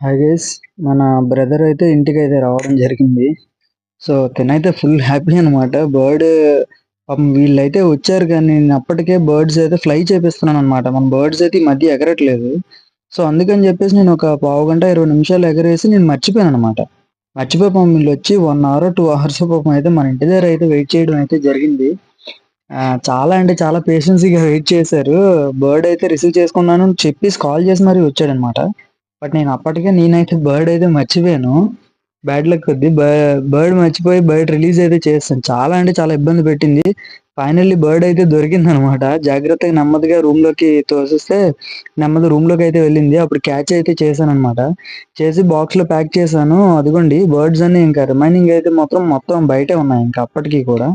Hi guys, మన brother అయితే ఇంటికైతే రావడం జరిగింది. సో తినైతే ఫుల్ హ్యాపీ అనమాట. పాపం వీళ్ళైతే వచ్చారు కానీ నేను అప్పటికే బర్డ్స్ అయితే ఫ్లై చేపిస్తున్నాను అనమాట. మన బర్డ్స్ అయితే ఈ మధ్య ఎగరట్లేదు. సో అందుకని చెప్పేసి నేను ఒక పావు గంట 20 నిమిషాలు ఎగరేసి నేను మర్చిపోయాను అనమాట. మర్చిపోయి పాపం వీళ్ళు వచ్చి 1 అవర్ 2 అవర్స్ పాపం అయితే మన ఇంటి దగ్గర అయితే వెయిట్ చేయడం అయితే జరిగింది. చాలా అంటే చాలా పేషెన్సీగా వెయిట్ చేశారు. బర్డ్ అయితే రిసీవ్ చేసుకున్నాను అని చెప్పేసి కాల్ చేసి మరీ వచ్చాడనమాట. బట్ నేను అప్పటికే నేనైతే బర్డ్ అయితే మర్చిపోయాను. బ్యాడ్ లక్ కొద్దీ బర్డ్ మర్చిపోయి బర్డ్ రిలీజ్ అయితే చేశాను. చాలా అంటే చాలా ఇబ్బంది పెట్టింది. ఫైనల్లీ బర్డ్ అయితే దొరికిందనమాట. జాగ్రత్తగా నెమ్మదిగా రూమ్‌లోకి తోసేస్తే నెమ్మదిగా రూమ్‌లోకి అయితే వెళ్ళింది. అప్పుడు క్యాచ్ అయితే చేశాననమాట. చేసి బాక్స్‌లో ప్యాక్ చేశాను. అదిగోండి బర్డ్స్ అన్నీ ఇంకా రిమైనింగ్ అయితే మొత్తం బయటే ఉన్నాయి ఇంకా అప్పటికి కూడా.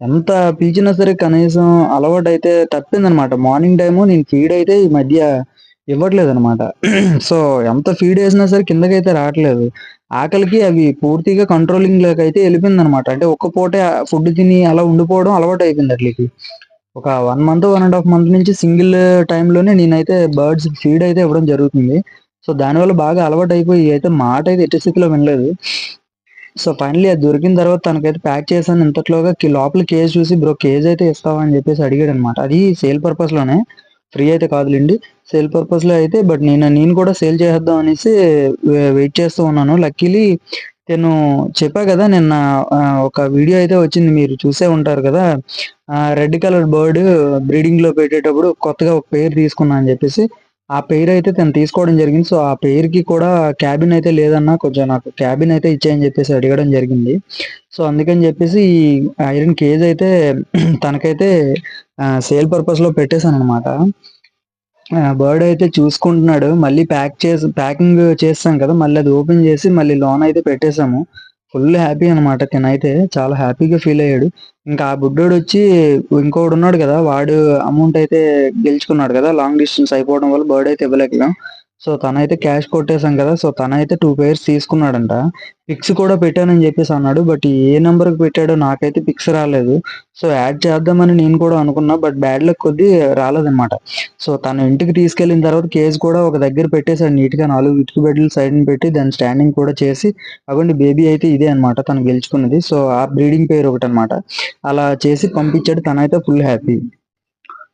ఎంత పిలిచినా సరే కనీసం అలవాటైతే తప్పిందనమాట. మార్నింగ్ టైము నేను ఫీడ్ అయితే ఈ మధ్య ఇవ్వట్లేదనమాట. సో, ఎంత ఫీడ్ చేసినా సరే కిందకైతే రావట్లేదు. ఆకలికి అవి పూర్తిగా కంట్రోలింగ్‌లోకైతే ఎళ్ళిపోయిందనమాట. అంటే ఒక్క పూటే ఫుడ్ తిని అలా ఉండిపోవడం అలవాటయిపోయింది ఆటిలికి. ఒక 1 మంత్, 1 ½ మంత్ నుంచి సింగిల్ టైమ్‌లోనే నేనైతే బర్డ్స్ ఫీడ్ అయితే ఇవ్వడం జరుగుతుంది. సో, దానివల్ల బాగా అలవాటయిపోయి అయితే మాటైతే ఎట్టి స్థితిలో వినలేదు. సో, ఫైనల్లీ అది దొరికిన తర్వాత తనకైతే ప్యాక్ చేశాను. ఇంతట్లోగా లోపల కేజ్ చూసి "బ్రో కేజ్ అయితే ఇస్తావా?" అని చెప్పేసి అడిగాడనమాట. అది సేల్ పర్పస్‌లోనే. ఫ్రీ అయితే కాదులెండి. సేల్ పర్పస్‌లో అయితే బట్ నేను కూడా సేల్ చేసేద్దాం అనేసి వెయిట్ చేస్తూ ఉన్నాను. లక్కీలీ నేను చెప్పా గదా! నిన్న ఒక వీడియో అయితే వచ్చింది. మీరు చూసే ఉంటారు కదా! రెడ్ కలర్ బర్డ్ బ్రీడింగ్‌లో పెట్టేటప్పుడు కొత్తగా ఒక పెయిర్ తీసుకున్నా అని చెప్పేసి. ఆ పెయిర్ అయితే తను తీసుకోవడం జరిగింది. సో, ఆ పెయిర్‌కి కూడా క్యాబిన్ అయితే లేదన్నా కొంచెం నాకు క్యాబిన్ అయితే ఇచ్చేయని చెప్పేసి అడగడం జరిగింది. సో, అందుకని చెప్పేసి ఈ ఐరన్ కేజ్ అయితే తనకైతే సేల్ పర్పస్‌లో పెట్టేసాననమాట. బర్డ్ అయితే చూసుకుంటున్నాడు. మళ్ళీ ప్యాకింగ్ చేసేసాం కదా! మళ్ళీ అది ఓపెన్ చేసి మళ్ళీ లోన అయితే పెట్టేసాము. ఫుల్ హ్యాపీ అనమాట. తినైతే చాలా హ్యాపీగా ఫీల్ అయ్యాడు. ఇంకా ఆ బుడ్డోడొచ్చి ఇంకోడున్నాడు కదా! వాడు అమౌంట్ అయితే గెలుచుకున్నాడు కదా! లాంగ్ డిస్టెన్స్ అయిపోవడం వల్ల బర్డ్ అయితే ఇవ్వలేకపోయాం. సో, తనైతే క్యాష్ కొట్టేసాం కదా! సో, తనైతే 2 పెయిర్స్ తీసుకున్నాడంట. పిక్స్ కూడా పెట్టానని చెప్పేసి అన్నాడు. బట్ ఏ నంబర్‌కి పెట్టాడో నాకైతే పిక్స్ రాలేదు. సో, యాడ్ చేద్దామని నేను కూడా అనుకున్నా. బట్ బ్యాడ్ లక్ కొద్దీ రాలేదనమాట. సో, తను ఇంటికి తీసుకెళ్ళిన తర్వాత కేజ్ కూడా ఒక దగ్గర పెట్టేసాడు నీట్‌గా 4 ఇటుక బెడ్డలు సైడ్‌న పెట్టి దాన్ని స్టాండింగ్ కూడా చేసి, అగోండి బేబీ అయితే ఇదే అనమాట తను గెలుచుకున్నది. సో, ఆ బ్రీడింగ్ పెయిర్ ఒకటనమాట. అలా చేసి పంపించాడు. తనైతే ఫుల్ హ్యాపీ.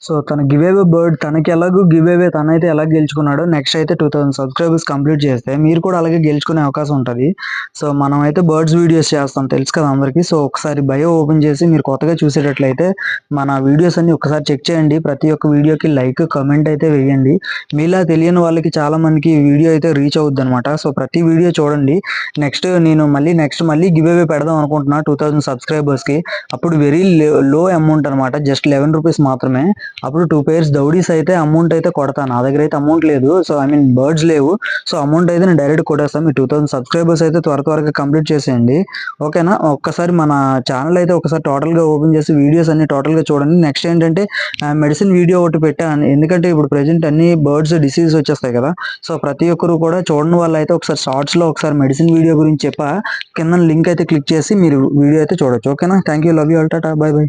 సో, తన గివ్ అవే బర్డ్ తనకెలాగో గివ్ అవే తనైతే ఎలా గెలుచుకున్నాడో నెక్స్ట్ అయితే 2000 సబ్‌స్క్రైబర్స్ కంప్లీట్ చేస్తే మీరు కూడా అలాగే గెలుచుకునే అవకాశం ఉంటది. సో, మనమైతే బర్డ్స్ వీడియోస్ చేస్తాం తెలుసు కదా అందరికి. సో, ఒకసారి బయో ఓపెన్ చేసి మీరు కొత్తగా చూసేటట్లయితే మన వీడియోస్ అన్ని ఒకసారి చెక్ చేయండి. ప్రతి ఒక్క వీడియోకి లైక్, కామెంట్ అయితే వేయండి. మీలా తెలియని వాళ్ళకి చాలా మందికి ఈ వీడియో అయితే రీచ్ అవుద్దనమాట. సో, ప్రతి వీడియో చూడండి. నేను మళ్ళీ గివ్ అవే పెడదాం అనుకుంటున్నా 2000 సబ్‌స్క్రైబర్స్‌కి. అప్పుడు వెరీ లో అమౌంట్ అనమాట. జస్ట్ ₹11 మాత్రమే. అప్పుడు 2 పెయిర్స్ దౌడీస్ అయితే అమౌంట్ అయితే కొడతాను. నా దగ్గర అయితే అమౌంట్ లేదు. సో, ఐ మీన్ బర్డ్స్ లేవు. సో, అమౌంట్ అయితే నేను డైరెక్ట్ కొట్టేస్తాను. మీ 2000 సబ్‌స్క్రైబర్స్ అయితే త్వరగా కంప్లీట్ చేసేయండి. ఓకేనా? ఒక్కసారి మన ఛానెల్ అయితే ఒకసారి టోటల్‌గా ఓపెన్ చేసి వీడియోస్ అన్ని టోటల్‌గా చూడండి. నెక్స్ట్ ఏంటంటే మెడిసిన్ వీడియో ఒకటి పెట్టాను. ఎందుకంటే ఇప్పుడు ప్రెజెంట్ అన్ని బర్డ్స్ డిసీజ్ వచ్చేస్తాయి కదా! సో, ప్రతి ఒక్కరు కూడా చూడని వాళ్ళైతే ఒకసారి షార్ట్స్‌లో ఒకసారి మెడిసిన్ వీడియో గురించి చెప్పా. కిందన లింక్ అయితే క్లిక్ చేసి మీరు వీడియో అయితే చూడొచ్చు. ఓకేనా? Thank you. Love you all. Tata. By by.